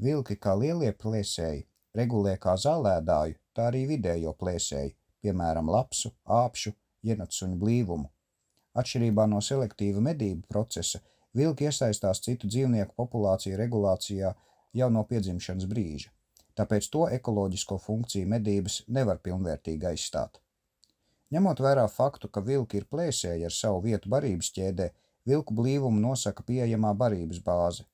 Vilki kā lielie plēsēji regulē kā zālēdāju, tā arī vidējo plēsēju, piemēram, lapsu, āpšu, jenatsuņu blīvumu. Atšķirībā no selektīva medību procesa, vilki iesaistās citu dzīvnieku populāciju regulācijā jau no piedzimšanas brīža, tāpēc to ekoloģisko funkciju medības nevar pilnvērtīgi aizstāt. Ņemot vērā faktu, ka vilki ir plēsēji ar savu vietu barības ķēdē, vilku blīvumu nosaka pieejamā barības bāze.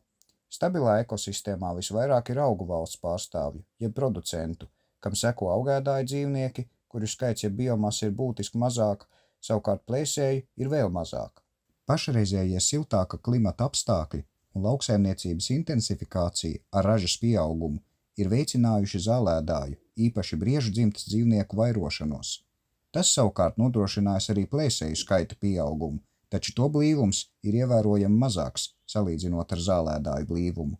Stabilā ekosistēmā visvairāk ir augu valsts pārstāvju, jeb producentu, kam seko augēdāju dzīvnieki, kuru skaits jeb biomasa ir būtiski mazāka, savukārt plēsēju ir vēl mazāk. Pašreizējie siltāka klimata apstākļi un lauksaimniecības intensifikācija ar ražas pieaugumu ir veicinājuši zālēdāju, īpaši briežu dzimtas dzīvnieku vairošanos. Tas savukārt nodrošinājis arī plēsēju skaita pieaugumu, taču to blīvums ir ievērojami mazāks, salīdzinot ar zālēdāju blīvumu.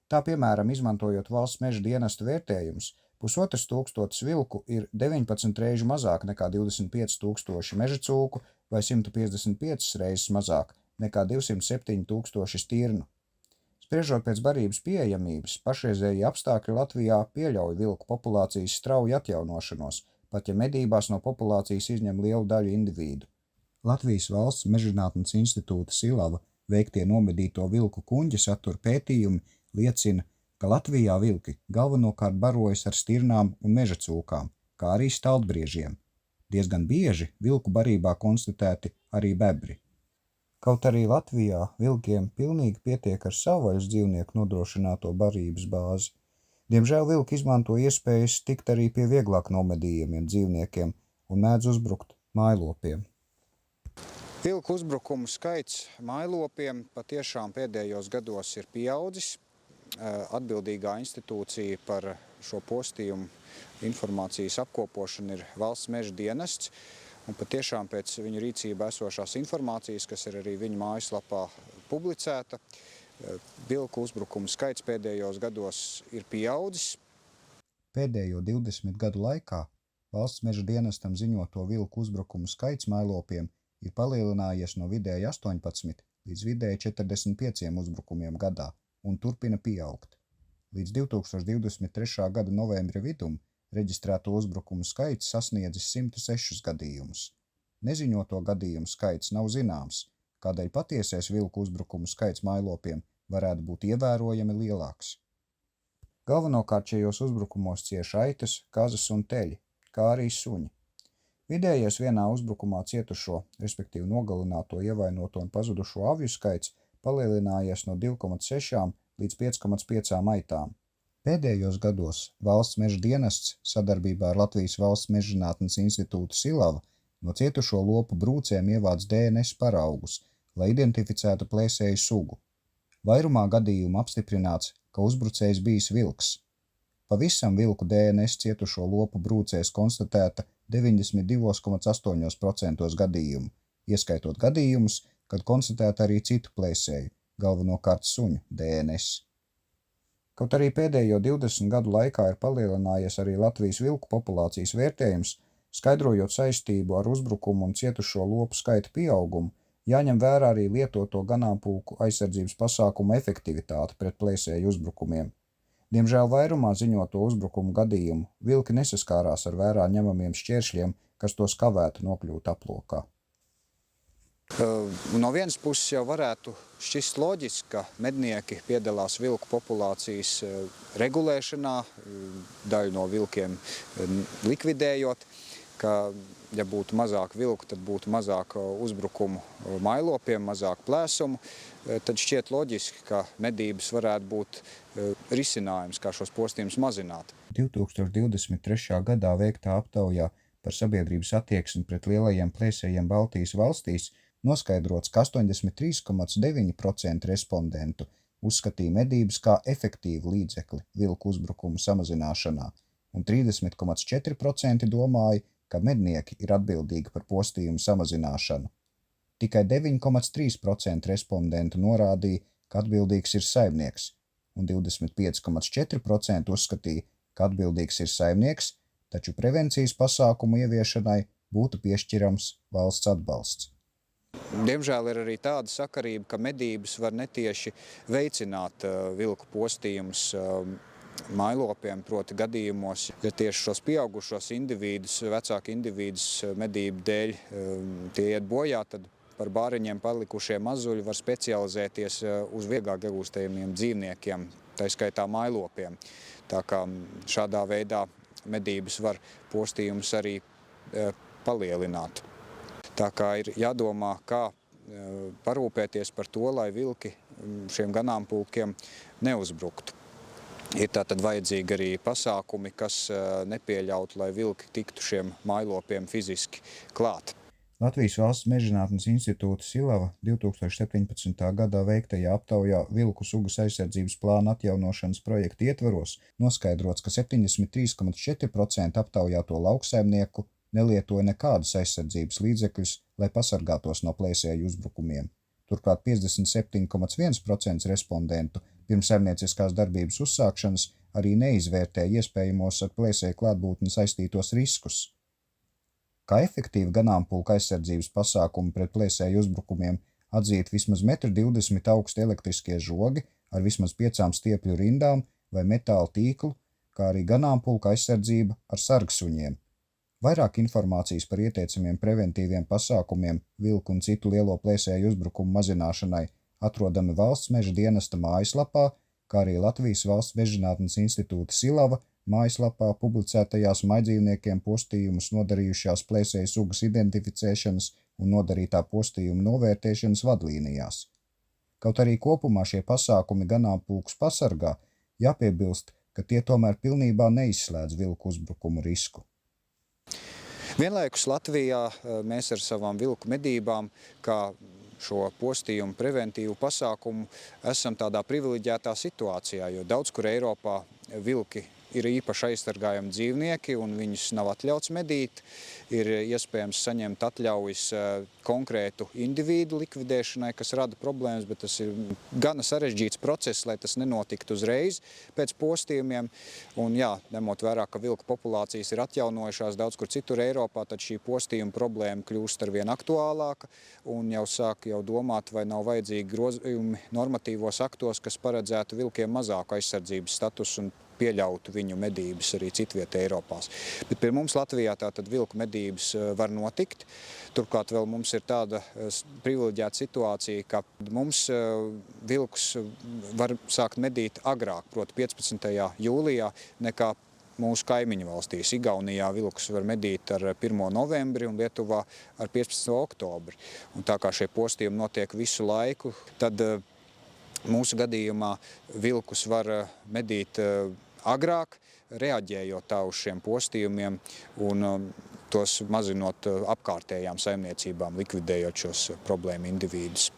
Tā piemēram, izmantojot valsts meža dienesta vērtējumus, 1500 vilku ir 19 reižu mazāk nekā 25 000 meža cūku vai 155 reizes mazāk nekā 207 000 stirnu. Spriežot pēc barības pieejamības, pašreizējie apstākļi Latvijā pieļauj vilku populācijas strauju atjaunošanos, pat ja medībās no populācijas izņem lielu daļu individu. Latvijas Valsts mežzinātnes institūta Silava veiktie nomedīto vilku kuņģa satura pētījumi liecina, ka Latvijā vilki galvenokārt barojas ar stirnām un meža cūkām, kā arī staltbriežiem. Diezgan bieži vilku barībā konstatēti arī bebri. Kaut arī Latvijā vilkiem pilnīgi pietiek ar savvaļas dzīvnieku nodrošināto barības bāzi. Diemžēl vilki izmanto iespējas tikt arī pie vieglāk nomedījumiem dzīvniekiem un mēdz uzbrukt mājlopiem. Vilku uzbrukumu skaits mājlopiem patiešām pēdējos gados ir pieaudzis. Atbildīgā institūcija par šo postījumu informācijas apkopošanu ir Valsts meža dienests. Un patiešām pēc viņu rīcībā esošās informācijas, kas ir arī viņu mājaslapā publicēta, vilku uzbrukumu skaits pēdējos gados ir pieaudzis. Pēdējo 20 gadu laikā Valsts meža dienestam ziņoto vilku uzbrukumu skaits mājlopiem ir palielinājies no vidēji 18 līdz vidēji 45 uzbrukumiem gadā un turpina pieaugt. Līdz 2023. gada novembra vidum reģistrēto uzbrukumu skaits sasniedzis 106 gadījumus. Neziņoto gadījumu skaits nav zināms, kādēļ patiesais vilku uzbrukumu skaits mājlopiem varētu būt ievērojami lielāks. Galvenokārt šajos uzbrukumos cieš aitas, kazas un teļi, kā arī suņi. Vidējais vienā uzbrukumā cietušo, respektīvi nogalināto, ievainoto un pazudušo avju skaits palielinājies no 2,6 līdz 5,5 aitām. Pēdējos gados Valsts meža dienests sadarbībā ar Latvijas Valsts mežzinātnes institūtu Silava no cietušo lopu brūcēm ievāc DNS paraugus, lai identificētu plēsēju sugu. Vairumā gadījumu apstiprināts, ka uzbrucējs bijis vilks. Pavisam vilku DNS cietušo lopu brūcēs konstatēta 92,8% gadījumu, ieskaitot gadījumus, kad konstatēta arī citu plēsēju, galvenokārt suņu DNS. Kaut arī pēdējo 20 gadu laikā ir palielinājies arī Latvijas vilku populācijas vērtējums, skaidrojot saistību ar uzbrukumu un cietušo lopu skaita pieaugumu, jāņem vērā arī lietoto ganāmpulku aizsardzības pasākumu efektivitāte pret plēsēju uzbrukumiem. Diemžēl vairumā ziņoto uzbrukumu gadījumu vilki nesaskārās ar vērā ņemamiem šķēršļiem, kas tos kavētu nokļūt aplokā. No vienas puses jau varētu šķist loģiski, ka mednieki piedalās vilku populācijas regulēšanā, daļu no vilkiem likvidējot, ka, ja būtu mazāk vilku, tad būtu mazāk uzbrukumu mājlopiem, mazāk plēsumu, tad šķiet loģiski, ka medības varētu būt risinājums, kā šos postījumus mazināt. 2023. gadā veiktā aptaujā par sabiedrības attieksmi pret lielajiem plēsējiem Baltijas valstīs noskaidrots, ka 83,9% respondentu uzskatīja medības kā efektīvu līdzekli vilku uzbrukumu samazināšanā, un 30,4% domāja, ka mednieki ir atbildīgi par postījumu samazināšanu. Tikai 9,3% respondentu norādīja, ka atbildīgs ir saimnieks, un 25,4% uzskatīja, ka atbildīgs ir saimnieks, taču prevencijas pasākumu ieviešanai būtu piešķirams valsts atbalsts. Diemžēl ir arī tāda sakarība, ka medības var netieši veicināt vilku postījumus mailopiem, proti gadījumos, ja tieši šos pieaugušos individus, vecāku individus medību dēļ tie iet bojā, tad par bāriņiem palikušie mazuļi var specializēties uz vieglāk iegūstajiem dzīvniekiem, tā skaitā mailopiem. Tā kā šādā veidā medības var postījumus arī palielināt. Tā kā ir jādomā, kā parūpēties par to, lai vilki šiem ganāmpulkiem neuzbruktu. Ir tātad vajadzīgi arī pasākumi, kas nepieļautu, lai vilki tiktu šiem mailopiem fiziski klāt. Latvijas Valsts Mežzinātnes institūta Silava 2017. gadā veiktajā aptaujā vilku sugas aizsardzības plāna atjaunošanas projekta ietvaros noskaidrots, ka 73,4% aptaujāto lauksaimnieku nelietoja nekādus aizsardzības līdzekļus, lai pasargātos no plēsēju uzbrukumiem. Turklāt 57,1% respondentu pirms saimnieciskās darbības uzsākšanas arī neizvērtēja iespējamos ar plēsēju klātbūtni saistītos riskus. Kā efektīvi ganāmpulka aizsardzības pasākumi pret plēsēju uzbrukumiem atzīt vismaz 1,20 m augsti elektriskie žogi ar vismaz 5 stiepļu rindām vai metāla tīklu, kā arī ganāmpulka aizsardzība ar sargsuņiem. Vairāk informācijas par ieteicamiem preventīviem pasākumiem vilku un citu lielo plēsēju uzbrukumu mazināšanai atrodami Valsts meža dienesta mājaslapā, kā arī Latvijas Valsts Mežzinātnes institūta Silava mājaslapā publicētajās maidzīvniekiem postījumus nodarījušās plēsēju sugas identificēšanas un nodarītā postījuma novērtēšanas vadlīnijās. Kaut arī kopumā šie pasākumi ganāmpulkus pasargā, jāpiebilst, ka tie tomēr pilnībā neizslēdz vilku uzbrukumu risku. Vienlaikus Latvijā mēs ar savām vilku medībām, kā šo postījumu preventīvu pasākumu, esam tādā privileģētā situācijā, jo daudz kur Eiropā vilki ir īpaši aizsargājami dzīvnieki un viņus nav atļauts medīt. Ir iespējams saņemt atļaujas konkrētu individu likvidēšanai, kas rada problēmas, bet tas ir gana sarežģīts process, lai tas nenotiktu uzreiz pēc postījumiem. Un jā, ņemot vērā, ka vilku populācijas ir atjaunojušās daudz kur citur Eiropā, tad šī postījuma problēma kļūst arvien aktuālāka un jau sāk domāt, vai nav vajadzīgi grozījumi normatīvos aktos, kas paredzētu vilkiem mazāku aizsardzības statusu un pieļautu viņu medības arī citvietē Eiropās. Bet pie mums Latvijā tātad vilku medības var notikt. Turklāt vēl mums ir tāda privileģēta situācija, ka mums vilkus var sākt medīt agrāk, proti 15. jūlijā, nekā mūsu kaimiņu valstīs. Igaunijā vilkus var medīt ar 1. novembri un Lietuvā ar 15. oktobri. Un tā kā šie postījumi notiek visu laiku, tad mūsu gadījumā vilkus var medīt agrāk, reaģējot tā uz šiem postījumiem un tos mazinot apkārtējām saimniecībām, likvidējot šos problēmu individus.